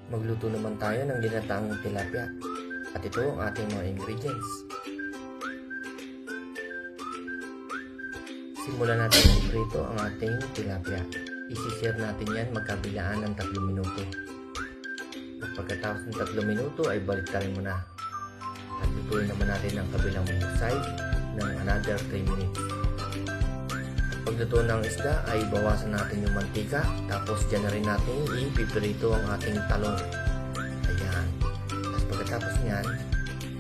Magluto naman tayo ng ginataang tilapia. At ito ang ating mga ingredients. Simulan natin i-prito ang ating tilapia. Isi-sear natin yan magkabilaan ng 3 minuto. At pagkatapos ng 3 minuto ay balik tayo muna. At lutuin naman natin ang kabilang side ng another 3 minutes. Pagluto ng isda ay bawasan natin yung mantika, tapos dyan na rin natin ipiprito ang ating talong. Ayan. Tapos pagkatapos nyan,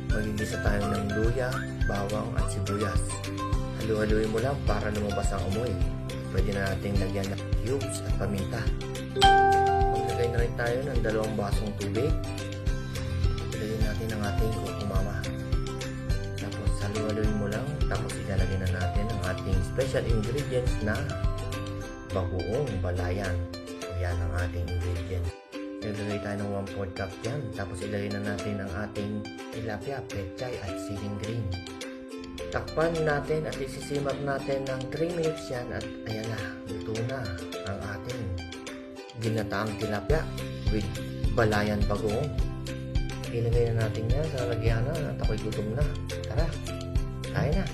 magigisa tayo ng luya, bawang at sibuyas. Halu-haluin mo lang para lumabas ang amoy. Pwede na natin lagyan ng cubes at paminta. Maglagay na rin tayo ng 2 basong tubig. Ilagay natin ang ating kukumama. Tapos halu-haluin mo lang, tapos ilalagay na natin ang ating special ingredients na bagoong balayan. Yan ang ating ingredients. Ilagay tayo ng 1/4 cup yan. Tapos ilagay na natin ang ating tilapia, pechay at siling green. Takpan natin at isisimmer natin ng 3 minutes yan at ayan na, luto na ang ating ginataang tilapia with balayan bagoong. Ilagay na natin yan sa lagyanan at ako'y gutom na. Tara, kaya na.